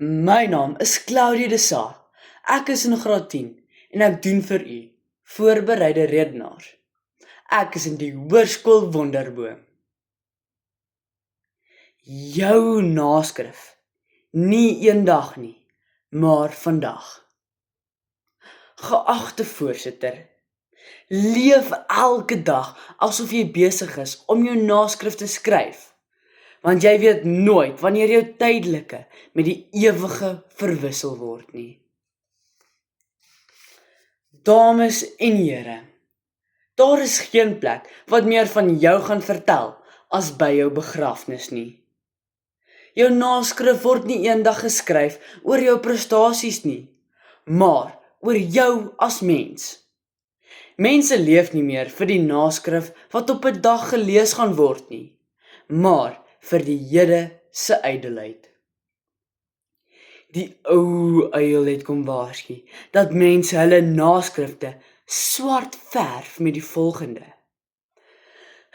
My naam is Claudie de Saa. Ek is in graad 10 en ek doen vir u voorbereide redenaar. Ek is in die hoërskool Wonderboom. Jou naskrif. Nie eendag nie, maar vandag. Geagte voorsitter, leef elke dag asof jy besig is om jou naskrif te skryf, want jy weet nooit wanneer jou tydelike met die ewige verwissel word nie. Dames en here, daar is geen plek wat meer van jou gaan vertel as by jou begrafnis nie. Jou naskrif word nie eendag geskryf oor jou prestasies nie, maar oor jou as mens. Mense leef nie meer vir die naskrif wat op 'n dag gelees gaan word nie, maar vir die hede se ydelheid. Die ou uil het kom waarsku dat mense hulle naskrifte swart verf met die volgende: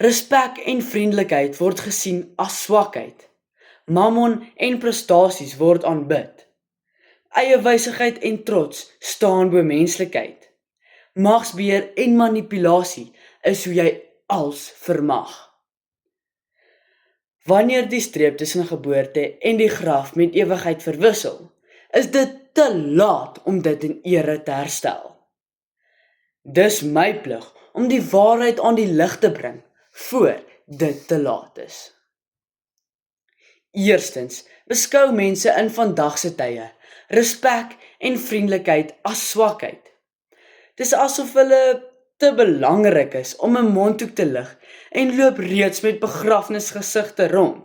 respek en vriendelikheid word gesien as swakheid. Mammon en prestasies word aanbid. Eie wysigheid en trots staan bo menslikheid. Magsbeheer en manipulasie is hoe jy als vermag. Wanneer die streep tussen geboorte en die graf met ewigheid verwissel, is dit te laat om dit in ere te herstel. Dis my plig om die waarheid aan die lig te bring voor dit te laat is. Eerstens, beskou mense in vandag se tye respek en vriendelikheid as swakheid. Dis asof hulle te belangrik is om 'n mondhoek te lig en loop reeds met begrafnisgesigte rond.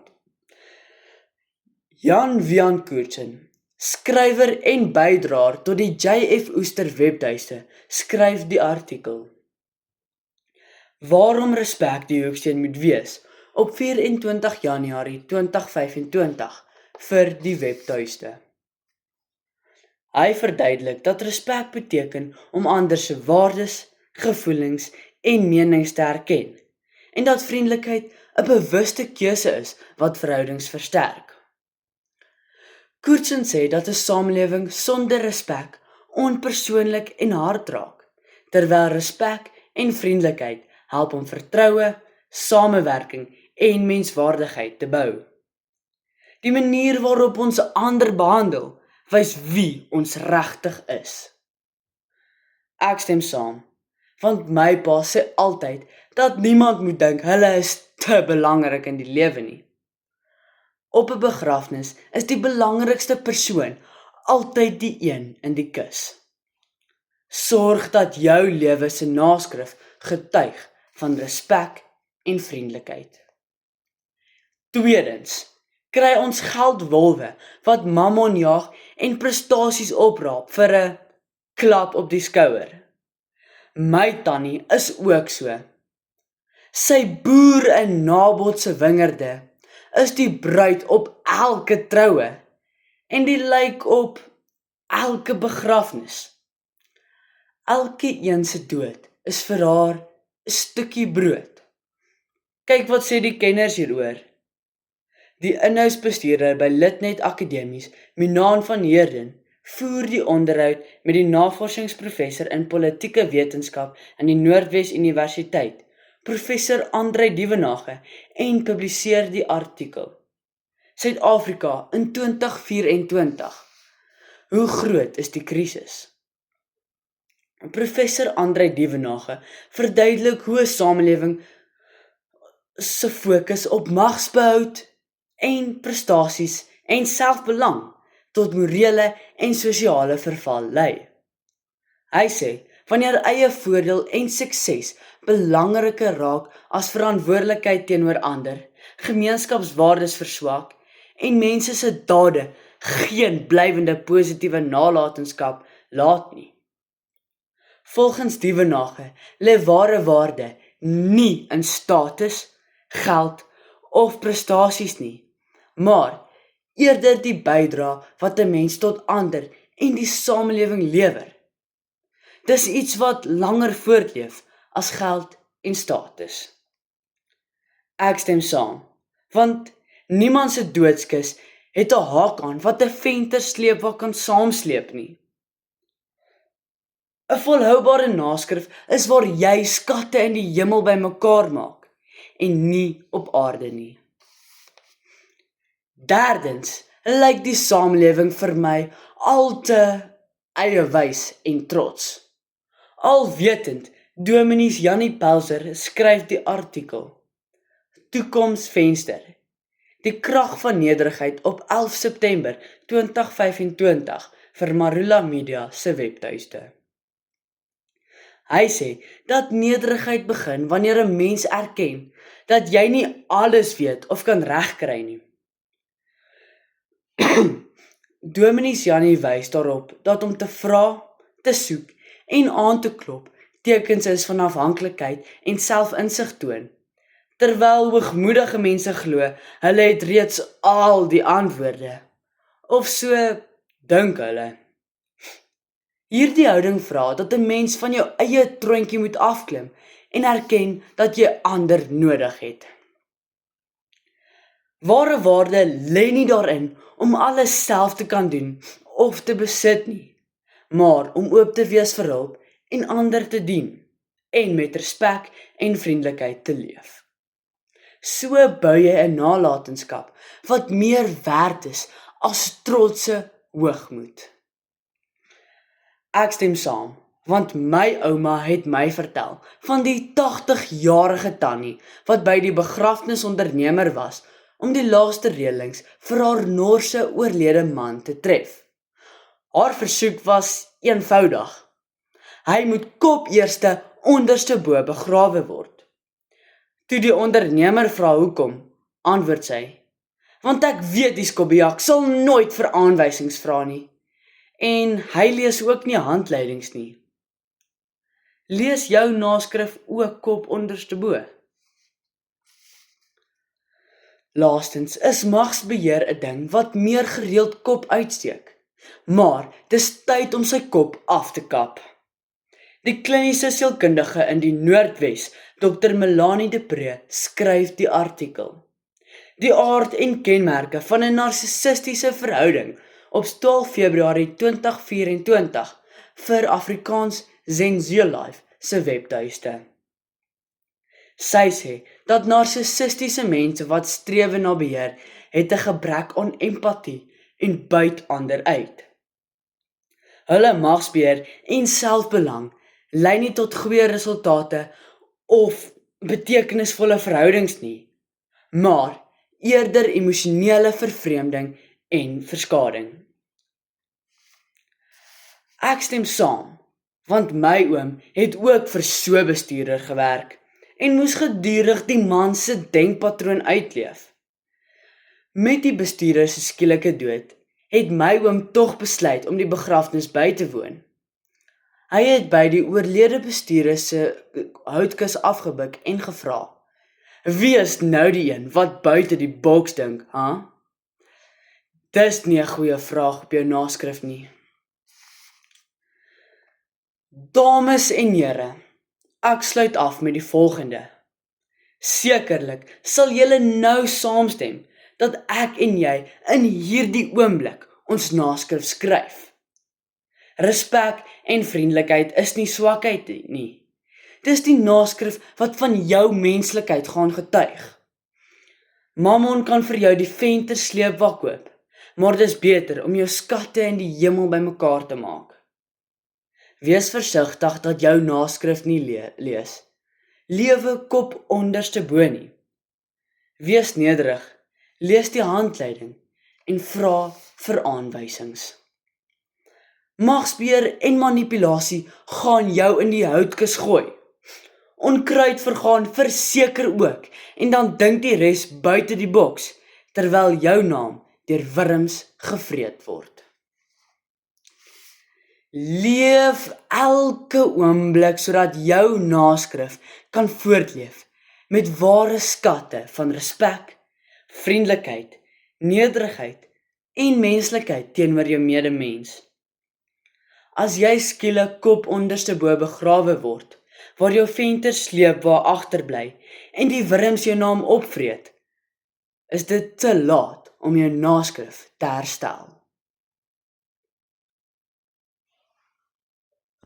Jan Vian Courtson, skrywer en bydraer tot die J.F. Oester webtuiste, skryf die artikel: Waarom respek die hoeksteen moet wees op 24 Januarie 2025 vir die webtuiste. Hy verduidelik dat respek beteken om ander se waardes, gevoelens en menings te erken, en dat vriendelikheid 'n bewuste keuse is wat verhoudings versterk. Courtson sê dat 'n samelewing sonder respek onpersoonlik en hard raak, terwyl respek en vriendelikheid help om vertroue, samewerking en menswaardigheid te bou. Die manier waarop ons ander behandel, wys wie ons regtig is. Ek stem saam, want my pa sê altyd dat niemand moet dink hulle is te belangrik in die lewe nie. Op 'n begrafnis is die belangrikste persoon altyd die een in die kus. Sorg dat jou lewe se naskrif getuig van respek en vriendelikheid. Tweedens, kry ons geldwolwe wat mammon jag en prestasies opraap vir 'n klap op die skouer. My tannie is ook so. Sy boer in Nabot se wingerde, is die bruid op elke troue en die lijk op elke begrafnis. Elke een se dood is vir haar 'n stukkie brood. Kyk wat sê die kenners hieroor. Die inhoudsbestuurder by Litnet Akademies, Minaan van Heerden, voer die onderhoud met die navorsingsprofessor in politieke wetenskap aan die Noordwes Universiteit, professor Andrei Dievenage, en publiseer die artikel Suid-Afrika in 2024. Hoe groot is die krisis? Professor Andrei Dievenage verduidelik hoe 'n samelewing se fokus op magsbehoud en prestasies en selfbelang tot morele en sosiale verval lei. Hy sê, wanneer eie voordeel en sukses belangriker raak as verantwoordelikheid teenoor ander, gemeenskapswaardes verswak en mense se dade geen blywende positiewe nalatenskap laat nie. Volgens Dievenage lê ware waarde nie in status, geld of prestasies nie, maar eerder die bydra wat 'n mens tot ander en die samelewing lewer. Dis iets wat langer voortleef as geld en status. Ek stem saam, want niemand se doodskus het 'n haak aan wat 'n venter sleepwa kan saamsleep nie. 'n Volhoubare naskrif is waar jy skatte in die hemel bymekaar maak en nie op aarde nie. Derdens, lyk die samelewing vir my al te eiewys en trots. Alwetend, Dominees Jannie Pelser skryf die artikel Toekomsvenster, die krag van nederigheid op 11 September 2025 vir Marula Media se webtuiste. Hy sê dat nederigheid begin wanneer 'n mens erken dat jy nie alles weet of kan regkry nie. Dominees Jannie wys daarop dat om te vra, te soek en aan te klop tekens is van afhanklikheid en selfinsig toon, terwyl hoogmoedige mense glo hulle het reeds al die antwoorde, of so dink hulle. Hierdie houding vra dat 'n mens van jou eie troontjie moet afklim en erken dat jy ander nodig het. Ware waarde lê nie daarin om alles self te kan doen of te besit nie, maar om oop te wees vir hulp en ander te dien en met respek en vriendelikheid te leef. So bou jy 'n nalatenskap wat meer werd is as trotse hoogmoed. Ek stem saam, want my ouma het my vertel van die 80-jarige tannie wat by die begrafnisondernemer was om die laaste reëlings vir haar Noorse oorlede man te tref. Haar versoek was eenvoudig. Hy moet kop eerste onderste bo begrawe word. Toe die ondernemer vra hoekom, antwoord sy, want ek weet die Skobbiejak sal nooit vir aanwysings vra nie. En hy lees ook nie handleidings nie. Lees jou naskrif ook kop onderste bo. Laastens is magsbeheer 'n ding wat meer gereeld kop uitsteek, maar dis tyd om sy kop af te kap. Die kliniese sielkundige in die Noordwes, Dr. Melanie de Pre, skryf die artikel Die aard en kenmerke van 'n narcissistiese verhouding op 12 Februarie 2024 vir Afrikaans Zenzielife se webtuiste. Sy sê dat narcissistiese mense wat streef na beheer, het 'n gebrek aan empatie en buit ander uit. Hulle magsbeheer en selfbelang lei nie tot goeie resultate of betekenisvolle verhoudings nie, maar eerder emosionele vervreemding en verskading. Ek stem saam, want my oom het ook vir so 'n bestuurder gewerk en moes gedurig die man se denkpatroon uitleef. Met die bestuurder se skielike dood, het my oom tog besluit om die begrafnis by te woon. Hy het by die oorlede bestuurder se houtkus afgebuk en gevra, wie is nou die een wat buite die boks dink, ha? Dis nie 'n goeie vraag op jou naskrif nie. Dames en here, ek sluit af met die volgende. Sekerlik sal julle nou saamstem dat ek en jy in hierdie oomblik ons naskrif skryf. Respek en vriendelikheid is nie swakheid nie. Dis die naskrif wat van jou menslikheid gaan getuig. Mammon kan vir jou die venter sleepwa koop, maar dis beter om jou skatte in die hemel bymekaar te maak. Wees versigtig dat jou naskrif nie lees. Lewe kop onderste bo nie. Wees nederig, lees die handleiding en vra vir aanwysings. Magsbeheer en manipulasie gaan jou in die houtkus gooi. Onkruid vergaan verseker ook en dan dink die res buite die boks, terwyl jou naam deur wurms gevreet word. Leef elke oomblik sodat jou naskrif kan voortleef met ware skatte van respek, vriendelikheid, nederigheid en menslikheid teenoor jou medemens. As jy skielik kop onderste bo begrawe word, waar jou venter sleepwa agterbly en die wurms jou naam opvreet, is dit te laat om jou naskrif te herstel.